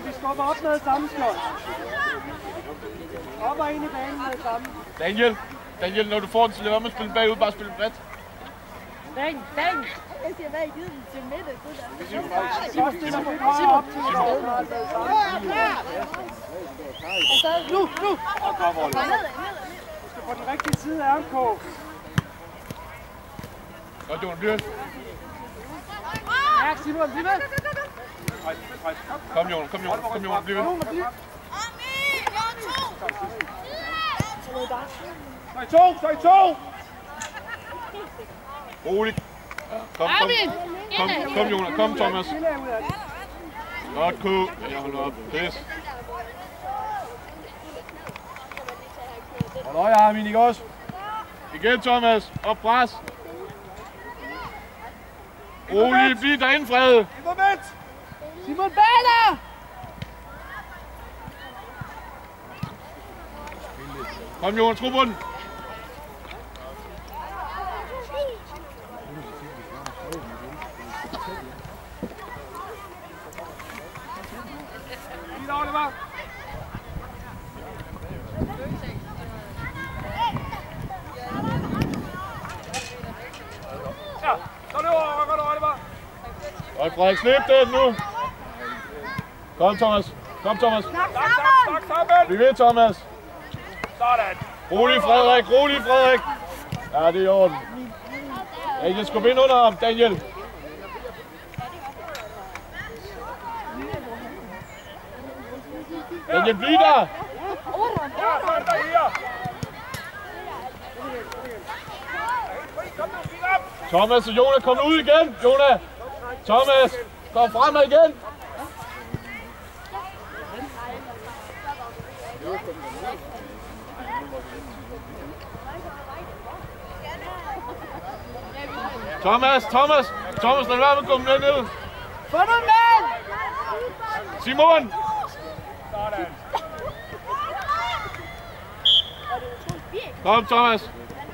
Vi skubber op med det samme skjold. Op og ind i banen med det samme. Daniel, når du får den, så lad være med at spille bagud, bare spille bredt. Dang! Jeg siger, hvad I givet den til middag? Simon stiller for meget op til det. Nu! Og kom, Olle. Du skal på den rigtige side af MK. Godt, Jon, bliv ved. Ja, Simon, bliv ved. Kom, Jon, bliv ved. Så i to! Roligt. Kom, Jonas. Kom, Thomas. Godt, K. Jeg holder op. Pis. Hold øje, Armin, ikke også? Igen, Thomas. Op, pres. Roligt, bliv derinde, Frede. Simon Bader! Kom, Jonas, tro på den. Oliver! Ja, så det over, godt Oliver! Godt, Frederik, slip den nu. Kom, Thomas. Bliv ved, Thomas. Sådan. Rolig, Frederik. Ja, det er i orden. Jeg skubber ind under ham, Daniel. Daniel, bliv der! Thomas og Jonas, kom ud igen! Thomas, kom fremad igen! Thomas, lad være med at komme ned. Få nu mand! Simon! Kom, Thomas.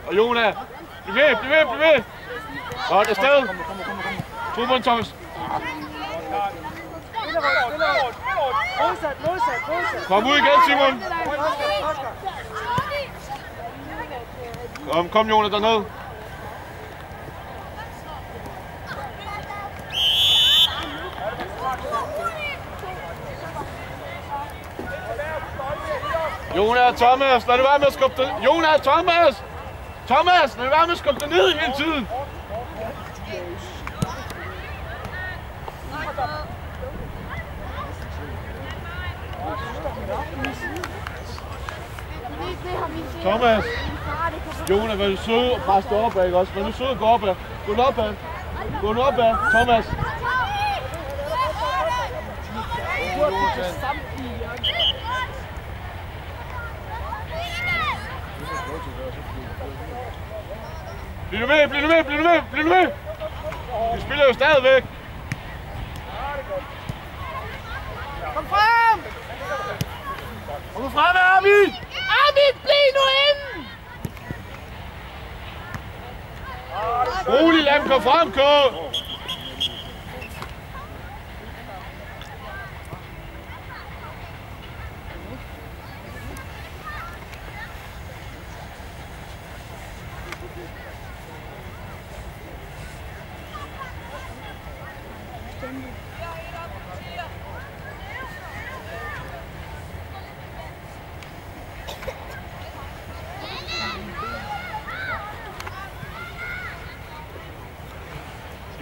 Og Jonas. Bliv ved. Godt, afsted. Tro på den, Thomas. Kom ud igen, Simon. Kom, Jonas, derned. Jonas, Thomas, lad det være med at skubbe det. Jonas, Thomas, lad det være med at skubbe det ned hele tiden. Thomas, Jonas, var du sød og presse dig opad, ikke også? Var du sød og gå opad? Gå nu opad, Thomas. Bliv nu med! Vi spiller jo stadigvæk! Kom frem! Kom nu frem, Armin! Armin, bliv nu inde! Rolig, lad dem komme frem, K!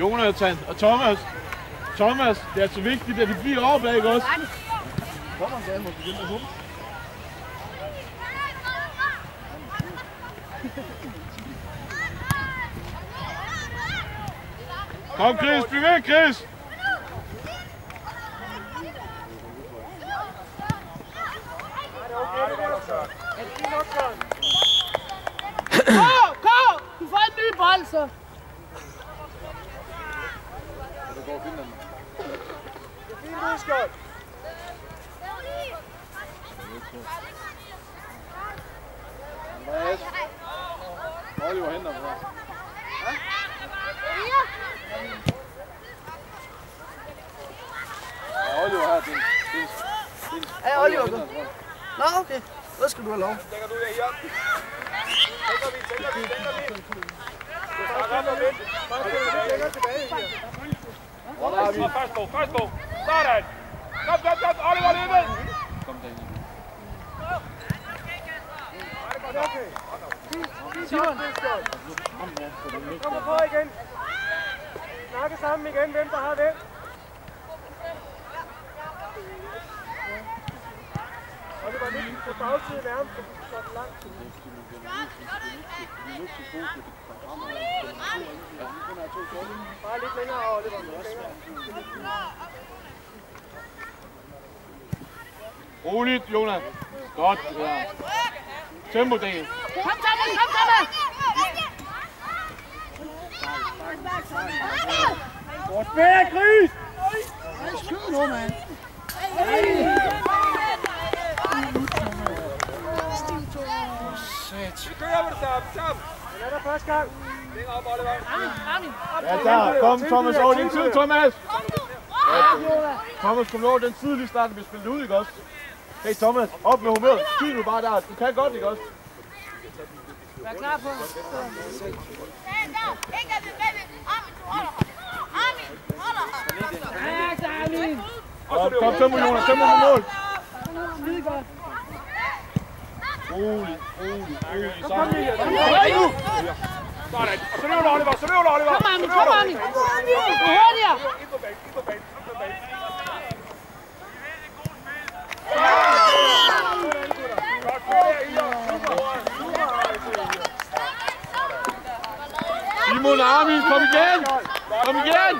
Jonathan og Thomas, det er så vigtigt, at vi bliver oppe, ikke også? Kom, Chris, bliv ved, Chris! Kom! Du får en ny bold, så! Det er fint udskjold. Andreas. Oliver henter mig. Ja, Oliver har den. Ja, Oliver. Nå, okay. Hvad skal du have lov? Lægger du her? Tænker vi. Du starter op og vent. Længere tilbage her. Først på. Sådan. Kom, Oliver, løbet! Kom Daniel. Okay. Simon. Kom på igen. Snakke sammen igen, hvem der har det. Oliver, lige på bagsiden nærmest, så du står den langt. Bare lidt længere, Oliver. Roligt, Jonas. Godt. Ja. Tempo, Daniel. Kom, Thomas! Hvor spærer Gris! Skyd nu, mand. Vi kører med det sammen. Den er der første gang. Længere op, Oliver. Armin. Ja, der. Kom, Thomas, over din tid, Thomas. Thomas, kom over den side, lige starten, vi spillede ud, ikke også? Hey, Thomas, op med humøret. Skyd du bare der. Du kan godt, ikke også? Vær klar på. Armin. Kom, tempo, Jonas. Tempo på mål. Skide godt. Rolig. Kom lige her. Sådan. Og så løber Oliver. Kom, Armin. Hurtigere. Ind på banen. Simon og Armin, kom igen! Kom igen!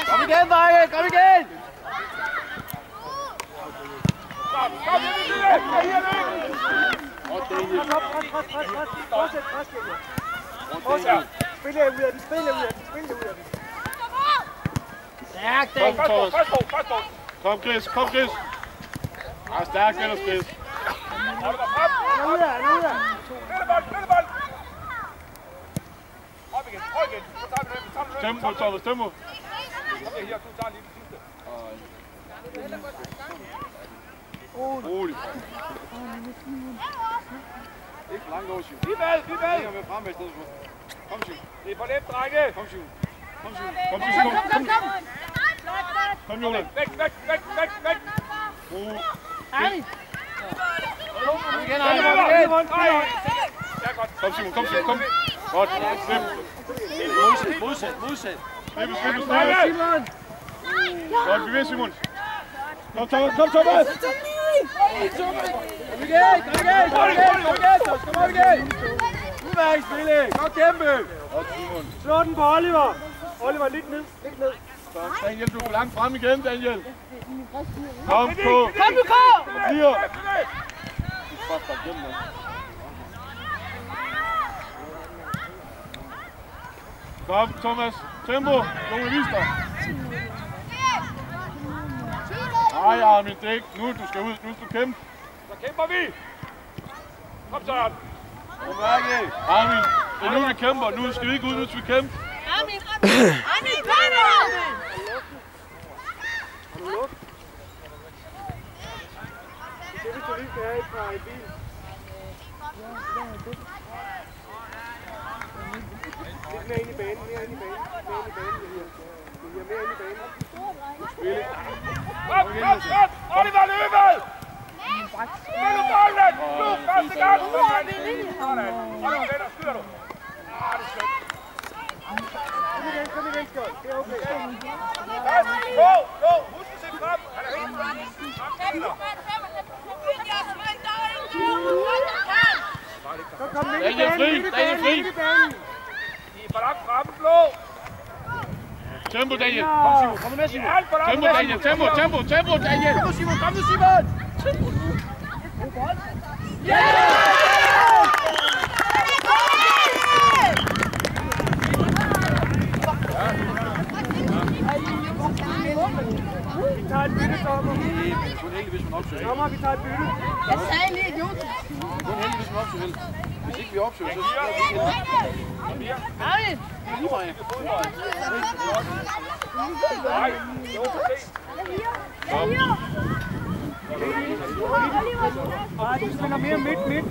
Kom igen, Marke. Kom igen. Spil ud af den. Stærk, Daniel. Først på. Kom, Chris. Ja, stærkt, Chris. Oliver, frem. Han er ude af. Flyttebold. Op igen. Så tager vi det. Tempo, Thomas, tempo. Kom her, du tager lige det sidste. Rolig. Ikke for langt over, Simon. Vi bag. Jeg vil frem i stedet for. Kom, Simon. Det er for nemt, drenge. Kom, Simon. Kom. Kom, Jonas. Væk. Armin. Kom igen. Ja, godt. Kom, Simon. Godt. Modsæt. Slip. Simon. Godt, bevæg, Simon. Kom, Thomas. Kom igen. Kom igen. Udværksspilling. Godt kæmpe. Godt, Simon. Slå den på Oliver. Oliver, lidt ned. Daniel, du er for langt frem igen, Daniel. Kom på. Kom nu, Kåre. Bliver. Kom, Thomas. Tempo. Nogle vis dig. Nej, Armin, det er ikke nu, du skal ud. Nu skal du kæmpe. Så kæmper vi. Kom, Søren. Armin, det er nu, vi kæmper. Nu skal vi ikke ud, nu skal vi kæmpe. Armin, kom nu. Det er hvis du lige skal have et par i bil. Lidt mere ind i banen, mere ind i banen. Kom! Oliver løbet! Spil du bolden! Nu, første gang! Sådan. Oliver vender, skyder du. Det er skønt. Kom igen, Skjold. Det er okay. Gå! Husk at se frem. Han er helt frem. Så kom midt i banen, midt i banen. I er for langt fremme, Blå. Tempo, Daniel. Kom, Simon. Kom med, Simon. Tempo, Daniel. Tempo, Daniel. Kom nu, Simon. Vi tager et bytte, Tommer. Kun heldig, hvis man opsøger. Tommer, vi tager et bytte. Jeg sagde lige idiot. Kun heldig, hvis man opsøger. Hvis ikke vi opsøger, så Armin! Nej, jo, se. Nej, du spiller mere midt.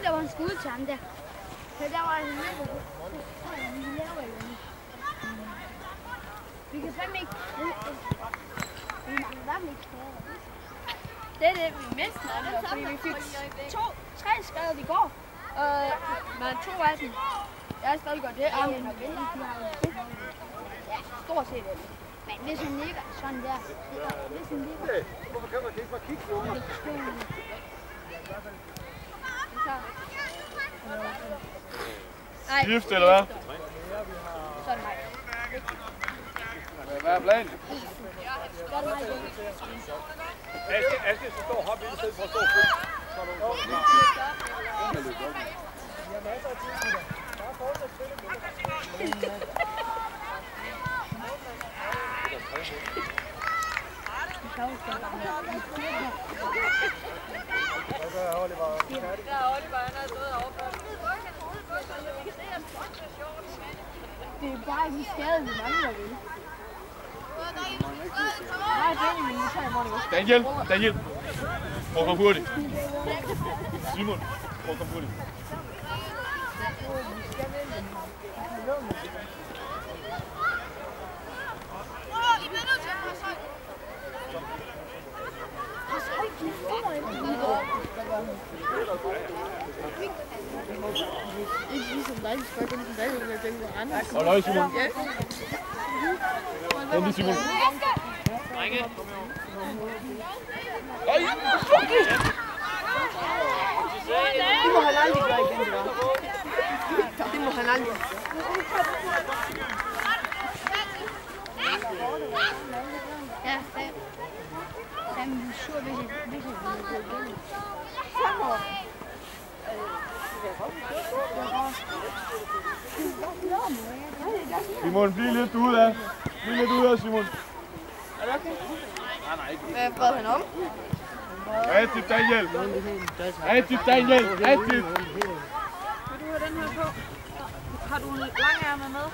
Der var en skud til ham der. Så der var en lille. Vi kan fandme ikke. Det er det, vi mindst nok, fordi vi fik 3 skader i går. Men 2 af dem. Jeg er stadig godt det. Armin og Vældig, de har jo ja, stort set det. Men hvis hun ligger sådan der. Hvis hun ligger. hvorfor kan man ikke bare kigge på mig? Skift eller hvad? Så er det mig. Hvad er planen? Så er det mig. Aske, så står og hoppe ind i stedet for at stå og fri. Det er bare ikke skade, vi mangler vel. Nej, det er min motor i morgen. Daniel! Prøv at komme hurtigt. Simon, prøv at komme hurtigt. Ikke ligesom dig, du skal komme tilbage, men jeg tænker på andre. Hold øje, Simon. Kom lige, Simon. Drenge. Det må han aldrig gøre igen, det var. Det må han aldrig. Ja, fem. Vi er sur, hvis jeg vil gå igennem. Simon, bliv lidt ude af, Simon. Er det okay? Hvad brød han om? Rigtigt, Daniel. Vil du have den her på? Har du en langærmet med?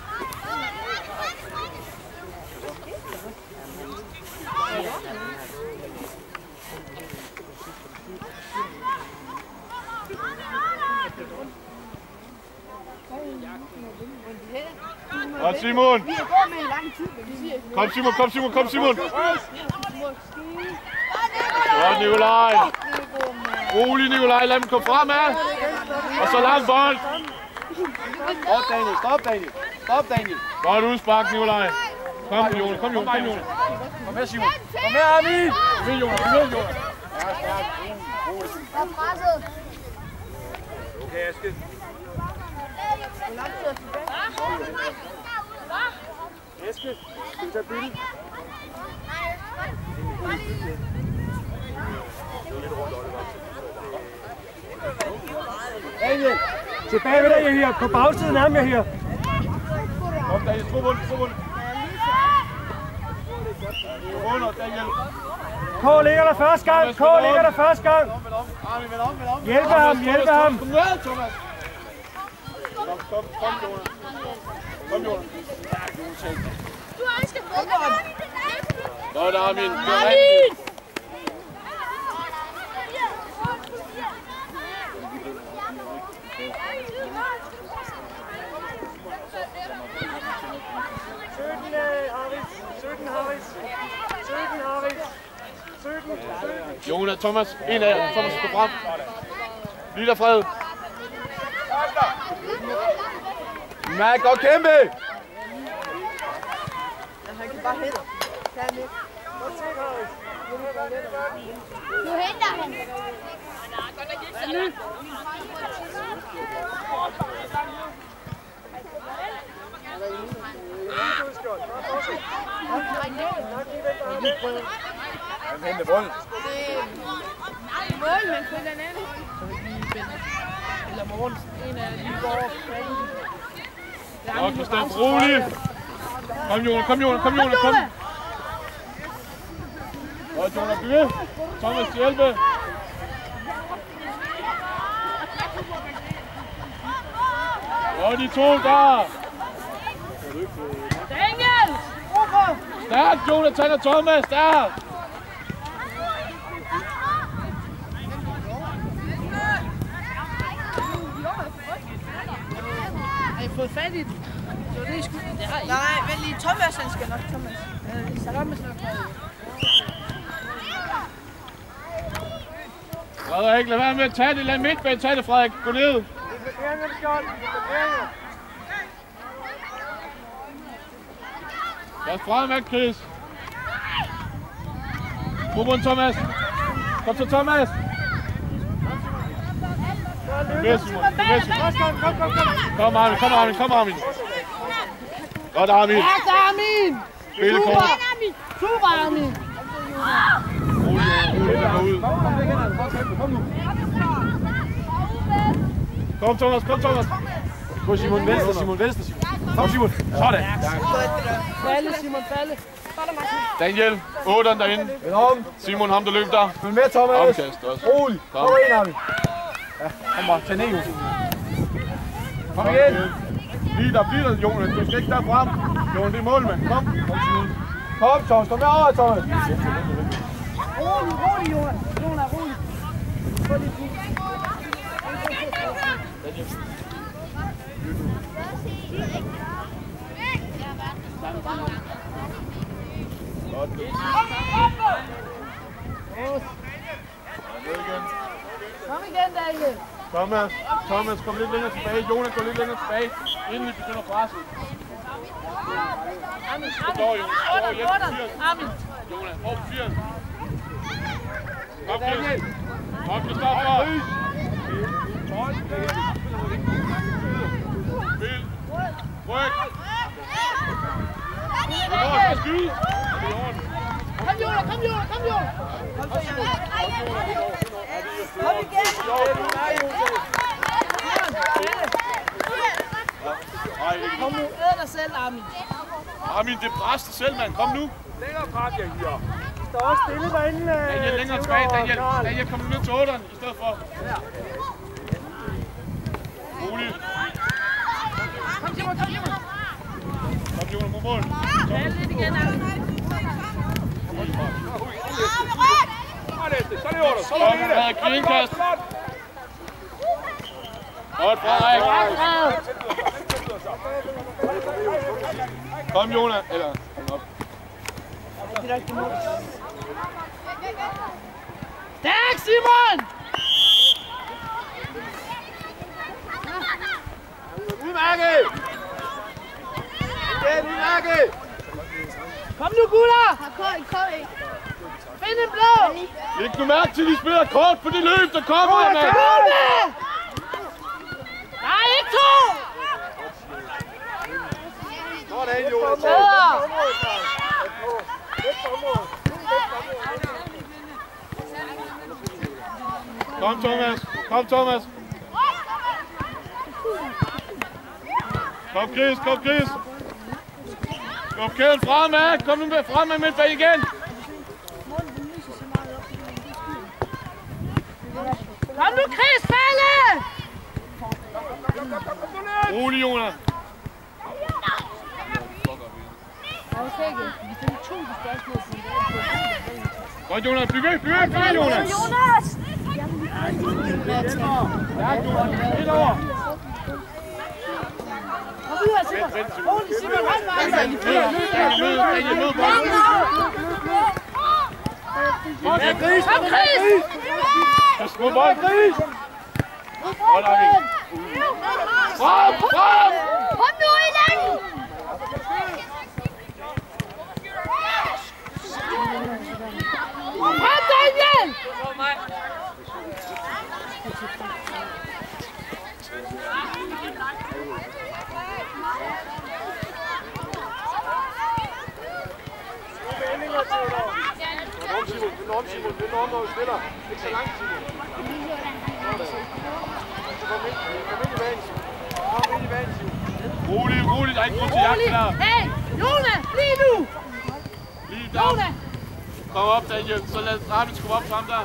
Og Simon. Vi har gået med i lang tid, men vi siger ikke. Kom Simon. Godt, Nikolaj. Rolig, Nikolaj. Lad dem komme fremad. Og så lang bold. Stop, Daniel. Godt udspark, Nikolaj. Kom, Jonas. Kom med, Simon. Kom med, Armin. Kom med, Jonas. Der er presset. Okay, Aske. Eske, skal vi tage byen? Daniel, tilbage ved dig her. På bagsiden af mig her. Kom, Daniel. Tro rundt. Under, Daniel. K ligger der første gang. Hjælpe ham. Kom med, Thomas. Kom, Jonas. Du har ikke fået Godt, Armin. Det er rigtigt. Jonas, Thomas, en af jer. Thomas, gå frem. Lige der, Fred. Nej, godt kæmpe! Han kan bare hætte. Nu henter han. Han henter bolden. Det er mål, men på den anden hånd. eller Morgensen. En af de går. Godt, bestemt. Rolig. Kom, Jonas, kom, Jonas, kom, Jonas, kom. Godt, Jonas, bliv ved. Thomas til hjælpe. Og de to der. Daniel! Stærk, Jonathan og Thomas, der. Har I fået fat i den? Så det er sgu det har I. Nej, vent lige. Thomas, han skal nok. Thomas. Thomas nok. Frederik, lad være med at tage det. Lad midtbanen tage det, Frederik. Gå ned. Lad os fremad, Chris. Robund, Thomas. Kom så, Thomas. Med, Simon. Med, Simon. Kom, Armin. Kom, Armin. Kom, Armin. Godt, Armin. Ja, Armin. Spillekort. Super, Armin. Rolig. Kom, Thomas. Kom, Thomas. Gå, Simon. Venstre, Simon. Venstre, Simon. Kom, Simon. Sådan. Falle, Simon. Falle. Daniel, 8'eren derinde. Simon, ham der løb der. Følg med, Thomas. Omkast også. Rolig. Kom ind, Armin. Ja, kom bare. Tag ned, Jonas. Kom igen. Bliv der, Jonas. Du skal ikke derfrem. Jonas, det er målmand. Kom. Kom, Thomas. Kom med over, Thomas. Rolig, Jonas. Jonas, rolig. Kom igen, Daniel. Thomas, kom lidt længere tilbage. Jonas, gå lidt længere tilbage, inden vi begynder presset. Armin, Armin. Jonas, over på 80. Kom, Chris. Kom, Christoffer. Spil. Ryk. Hvornår skal skyde? Kom, Jonas. Kom igen. Kom nu, æd dig selv, Armin. Armin, det bræster selv, mand. Kom nu. Længere frem, jeg hyrer. Der er også stille derinde. Daniel, længere tilbage. Daniel, kom ned til 8'eren i stedet for. Rolig. Kom, Simon. Kom, Jonas, mod mål. Tag lidt igen, Armin. Så er det 8. Så er det 8. Frederik, indkast. Godt, Frederik. Kom, Jonas. Eller, op. Stærk, Simon! Udmærket! Igen, udmærket! Kom nu, gutter! Find en blå! Læg nu mærke til, at de spiller kort på det løb, der kommer, mand! Nej, ikke to! Sådan, Jonas. Kom, Thomas. Kom, Thomas. Kom, Chris. Kom, Chris. Kom, kæden fremad. Kom nu med fremad midtbane igen. Kom nu, Chris, falde! Rolig, Jonas. Godt, Jonas. Bliv ved, Jonas. Ja, Jonas. Lidt over. Kom videre, Simon. Rolig, Simon. Hold mig. Daniel, mød bolden. Kom, Chris! Pas på bolden, Chris. Hold Armin. Frem! Kom nu i den! Kom, Daniel! Simon, når du spiller. Ikke så langt, Simon. Rolig, der er ikke grund til jagt der. Hey, Jona, lige nu! Lige der. Kom op, Daniel, så lad Armin skubbe op sammen der.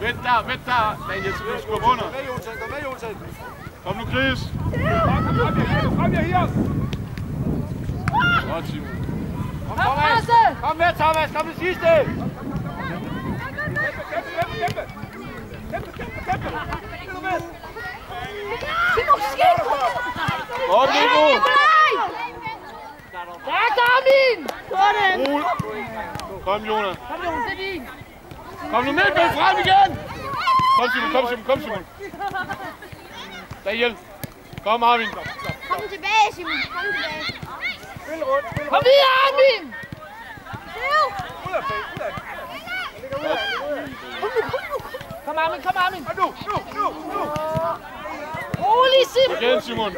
Vent der, Daniel, så du skubber under. Kom med, Jolsen. Kom nu, Chris. Kom her, Hios. Godt, Simon. Kom, Thomas. Kom med, Thomas. Kom det sidste. Kæmpe. Godt, Nico. Der er min! Sådan! Kom, Jonas. Kom, Jonas, det er din. Kom nu med frem igen. Kom, Simon. Daniel. Kom, Armin. Kom tilbage, Simon. Kom tilbage. Kom videre, Armin! Kom, Armin. Nu. Rolig, Simon. Igen, Simon.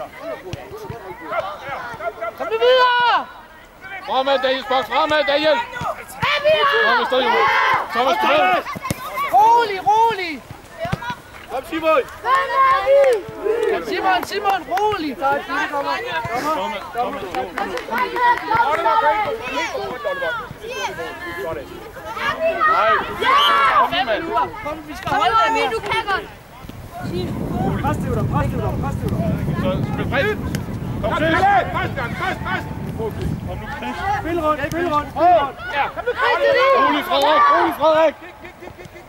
Kom nu videre! Fremad, Daniel. Spark fremad, Daniel. Thomas, der, Jonas. Thomas, tilbage. Rolig! Kom, Simon. Simon, rolig! Thomas. Nej. Kom, mand. Kom, vi skal holde den her. Du kan godt. Pres til dig. Så spil bredt. Kom, Chris. Pas. Kom nu, Chris. Spil rundt. Ja. Rolig, Frederik.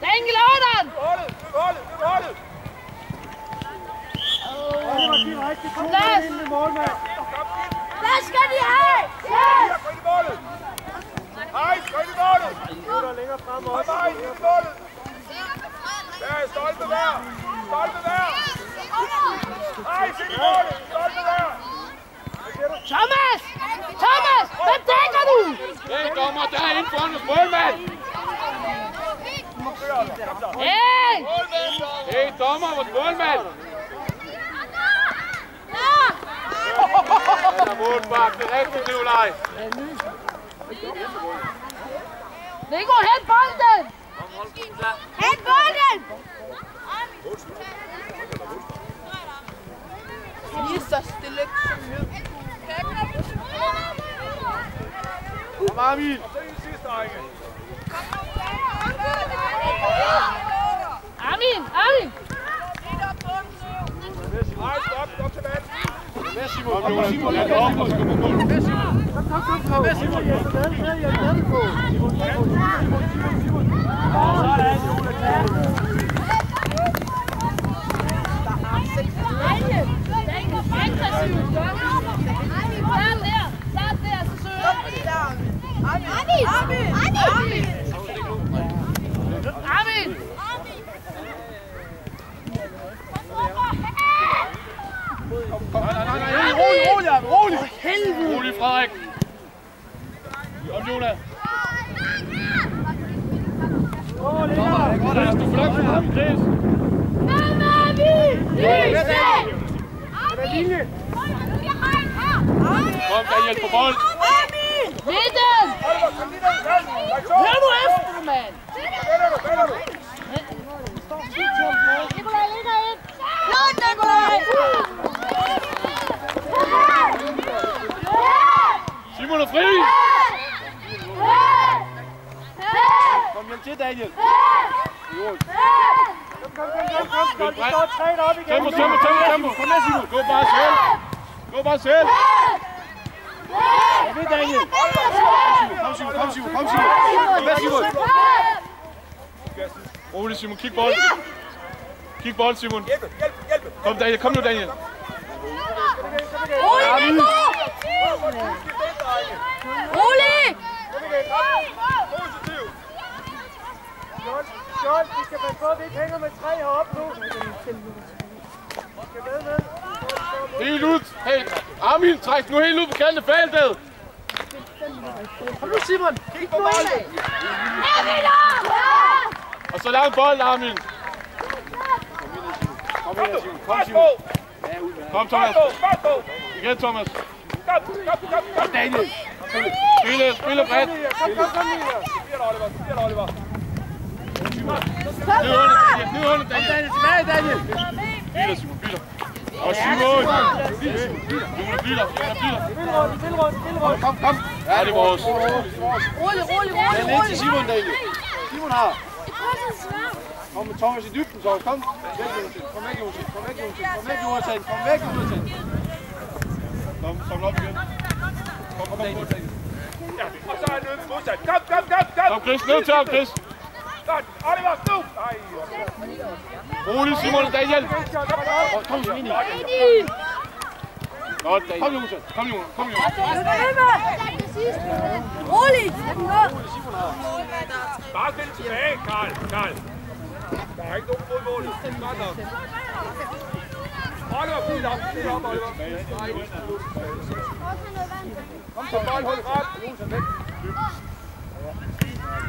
Der er ingen laveren! Holdet. Plads! Hvad skal de have? Gå ind i målet. Hej, gå ind i målet. Hej, ind i målet. Der er stolpe der. Hej, ind i målet. Stolpe der. Thomas! Hvad dækker du? Hey, dommer, der er inde foran os målmand. Hey, dommer, vores målmand. Der er målbak, det er rigtigt, Nikolaj. Nico, hent bolden! Hent bolden! I er så stille som nu. Kom, Armin. Så er det sidste række. Armin! Nej, stop til vand. Hvad, Simon? Kom, Simon. Ja, op, og så kommer mål. Hvad, Simon? Kom, Simon. Rolig, Frederik. Kom, Jonas. Chris, du flok for ham, Chris. Kom, Daniel, på bold. Midten! Hør nu efter, mand! Nikolaj ligger ind. Flot, Nikolaj! Simon er fri. Kom hjem til, Daniel. Kom. Tempo. Kom med, Simon. Gå bare selv. Kom med, Daniel. Kom, Simon. Kom med, Simon. Rolig, Simon. Kig bold, Simon. Hjælp. Kom, Daniel. Kom nu, Daniel. Rolig, Nico! Rolig! Skjold, vi skal passe på, at vi ikke hænger med 3 heroppe nu. Helt ud. Hey, Armin, træk nu helt ud på kanten af feltet. Kom nu, Simon! Kig på bolden. Og så lang bold, Armin. Kom, Thomas. Igen, Thomas. Kom, Daniel. Spiller bredt. Kom, Oliver. Ned under, Daniel. Tilbage, Daniel. Biler, Simon, biler. Og Simon! Jonas biler. Kom. Ja, det er vores. Rolig. Den er til Simon, Daniel. Simon har. Kom med Thomas i dybden, så kom. Kom væk, Jonsen. Kom væk. Kom op igen. Kom, Daniel. Ja, og så er løbet modsat. Kom. Kom, Chris, ned til ham, Chris. Godt, Oliver, nu! Rolig, Simon og Daniel. Kom, Simon. Godt, Daniel. Kom, Jonas. Rolig! Bare spil tilbage, Karl. Der er ikke nogen mod målet. Godt nok. Oliver, fint op, Oliver. Kom så, bold, hold frem.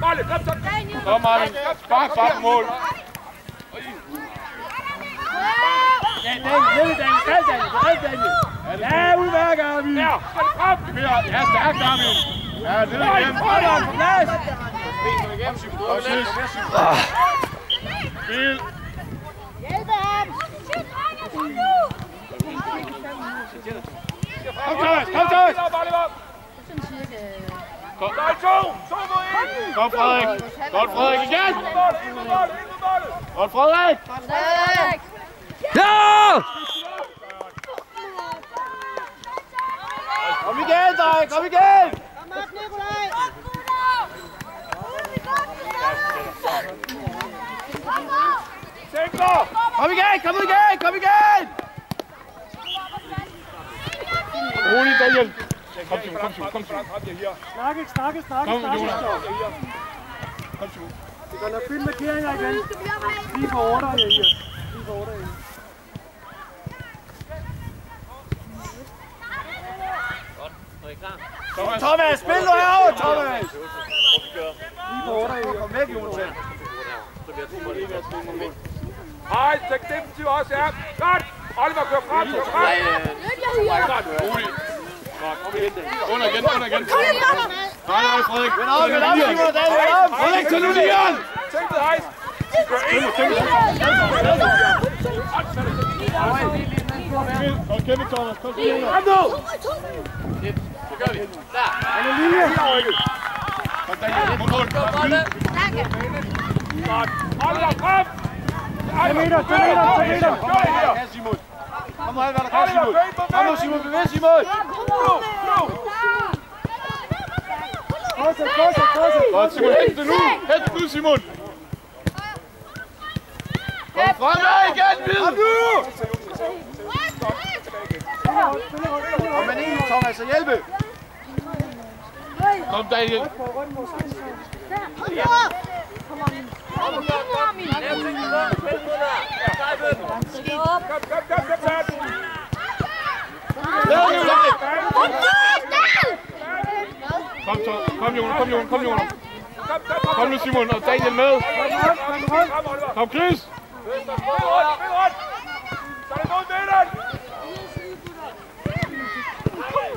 Bolle, kom så. Kom, Martin. Spark frem mål. Daniel. Ja, udmærket, Armin. Ja, frem. Ja, stærkt, Armin. Ja, det er igen. Hold på plads. Og sidst. Spil. Hjælpe ham! Kom, Thomas. Der er to mod en. Kom, Frederik. Godt, Frederik, igen. Ind med bolden. Godt, Frederik. Ja! Kom igen, dreng. Kom igen. Tænker. Kom igen. Rolig, Daniel. Kom, Simon. Snakke. Kom, Jonas. Kom, Simon. Vi kan lade fylde markeringer igen. Lige på 8 her. Thomas, spil nu herovre, Thomas! Lige på 8 her. Kom væk, Jonas. Hej, tæk defensiv også, ja. Godt. Oliver, kør frem. Rolig. Under igen. Nej, Frederik. Vend op, Simon og Daniel. Frederik, tag nu lige. Tænk det, hejs. Og Kevin Thomas. Kom nu. Så gør vi. Der. Kom, Daniel. Mål. Oliver, frem. 2 meter. Kør her. Simon. Kom nu, hvad der kan, Simon. Kom nu, Simon. Bevæg, Simon. Fortsæt. Godt, Simon. Hent nu, Simon. Kom fremad igen, Hvid. Kom med en, Thomas, og hjælpe. Kom, Daniel. Kom, Jonas. Kom nu, Simon, og Daniel med. Kom, Chris. Så er det mod midten.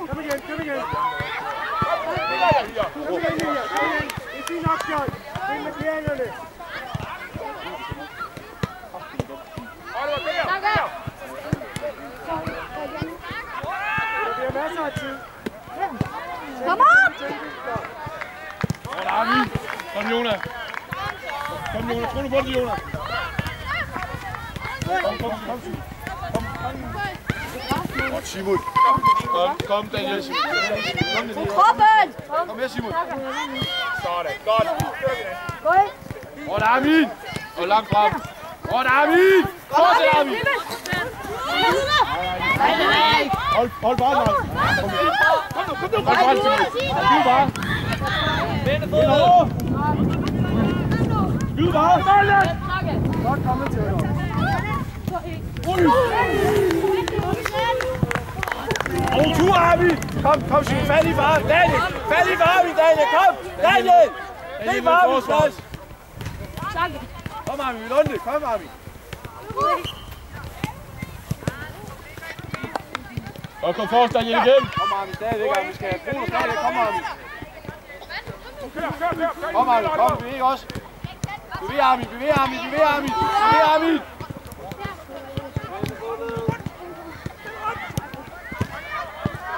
Kom igen. Det er fint nok, Bjørn. Find markeringerne. Oliver, der. Der bliver masser af tid. Kom op! Kom, Jonas. Tro nu på det, Jonas. Kom, Simon. Kom, Daniel. Kroppen! Kom her, Simon. Sådan, godt. Godt, Armin. Og langt frem. Godt, Armin. Fortsæt, Armin. Hold bare, Armin. Kom bare, Skyd bare. Skyd bare. Godt kommet til dig. Og tu, Armin. Kom, Simon. Fald i far. Daniel. Fald i far, Daniel. Kom. Daniel. Det er Armin, plads. Kom, Armin. Vi lunder. Kom, Armin. Og kom forrest, Daniel igen. Kom, Armin. Stadigvæk, Armin. Vi skal have brug stadigvæk. Kom, Armin. Kør. Kom, Armin. Kom, bevæg os. Bevæg, Armin.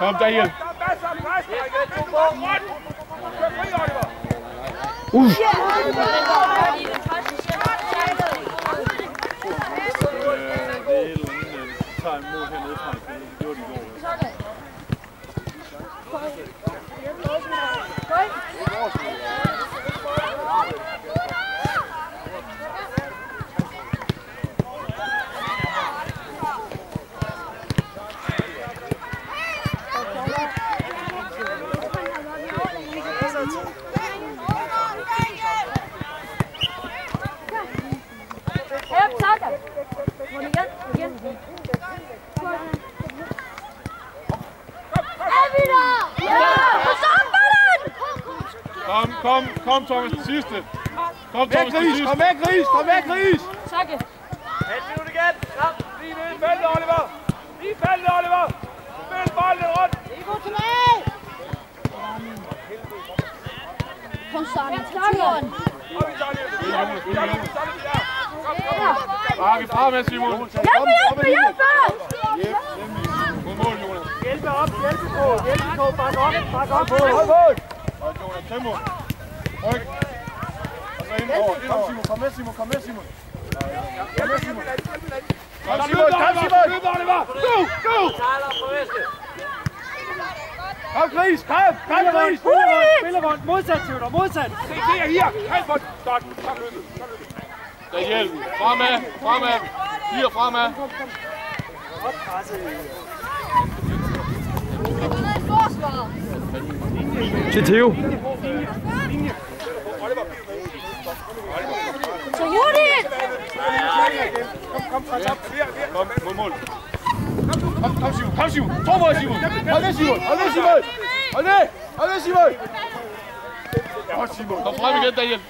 Kom, Daniel. Tager imod hernede fra. Det gjorde de i går. Kom Thomas, det sidste. Kom væk, Gris! Kom væk, Gris! Kom væk, Gris! Takke. Et minut igen. Lige ned i feltet, Oliver. Lige i feltet, Oliver. Spil bolden rundt. Gå tilbage! Kom så, turen. Bakke fremad, Simon. Hjælp! God mål, Jonas. Hjælpe op, hjælpe på, bakke op, hold mål! Hold, Jonas, tempo. Ryk. Og så ind over. Kom med, Simon. Kom med, Simon. Kom, Simon. Kom, Gris! Spillerbånd! Modsat, Theodor, modsat! Se her! Kald bolden! Godt! Kom løbet! Daniel, fremad! Fire fremad! Til Theo! Så hurtigt! Kom, Kom, mål. Kom, Simon! To mål, Simon! Hold det, Simon! Hold det, Simon! Godt, Simon. Kom frem igen, Daniel.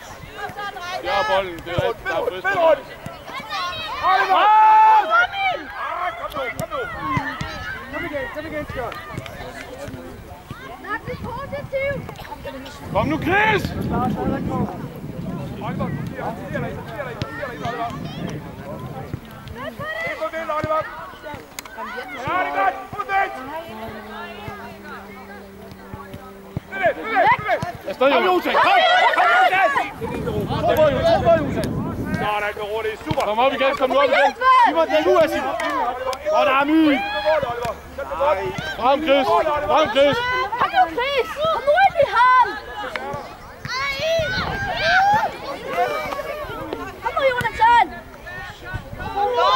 Jeg har bolden. Det er rigtigt. Der er først. Oliver! Kom nu! Kom igen, Skjørn! Kom nu, Chris! Oliver, du bliver dig, Oliver. Ind på den, Oliver. Ja, det er godt. Ud den. Afsted, Jonas. Kom, Jonas! Sådan, det råd, det er super. Kom op igen, kom nu op igen. Simon, det er nu, Simon! Godt, Ami! Frem, Chris! Kom nu, Chris! Kom nu ind i ham! Kom nu, Jonathan! Kom nu!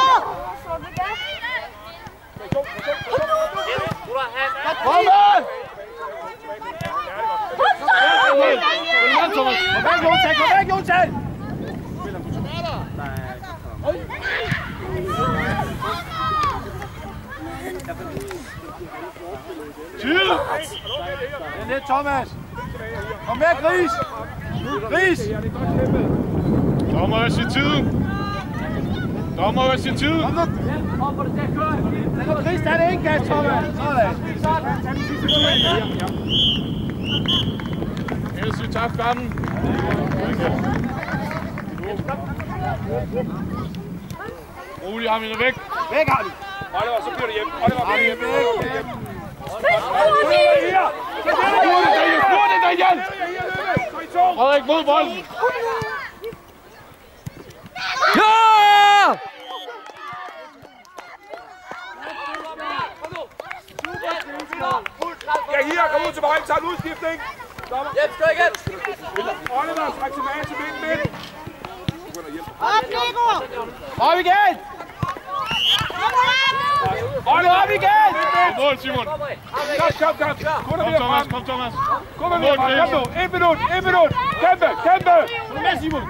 Kom med! Kom væk, Jonathan! Chill! Det er lidt, Thomas! Kom med, Gris! Dommer er sin tid! Kom nu! Lad nu Gris tage det indkast, Thomas! Sådan! Ellers tak sammen. Rolig, Armin er væk. Væk, Armin! Oliver, så bliver du hjemme. Oliver, væk! Hurtigt, Daniel! Frederik mod bolden. Ja! Ja, her, kom ud til mig, tag en udskiftning. Hjælp, skør igen! Oliver, træk tilbage til midten. Op, Nico! Op igen! Oliver, op igen! Mål, Simon. Kom. Kom, Thomas. Kom nu, 1 minut. Kæmpe! Kom nu med, Simon!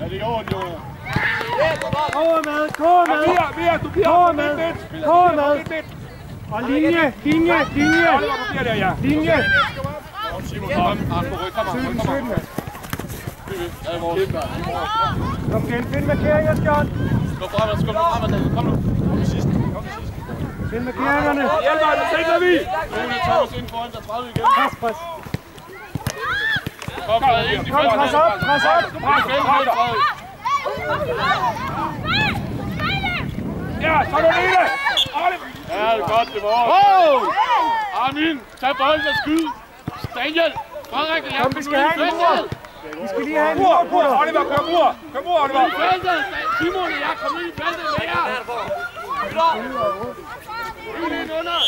Ja, det er over, Jonas. Kom med! Mere, du bliver med! Og linje! Oliver, du bliver der, ja. Linje! Kom, Simon. Kom, kom. Kom igen, find markeringer, Skjørn! Kom fremad. Kom nu. Find markeringerne! Hjælp mig, nu tænker vi! Jonas, Thomas ind foran dig, 30 igen. Pres! Kom, ind i Kom, pres op! Ja, så er du nede! Ja, det er godt, det var. Armin, tag bolden og skyd. Daniel, Frederik, jeg Kom, vi skal have en mur. Vi skal lige have en mur. Oliver, kør mur. Kør mur, Oliver. Simon og jeg kommer ind i feltet med jer. Helt ind under.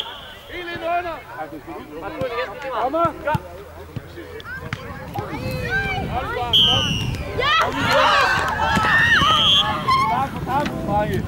Helt ind under. Kom her. Ja! Start på kampen, drenge.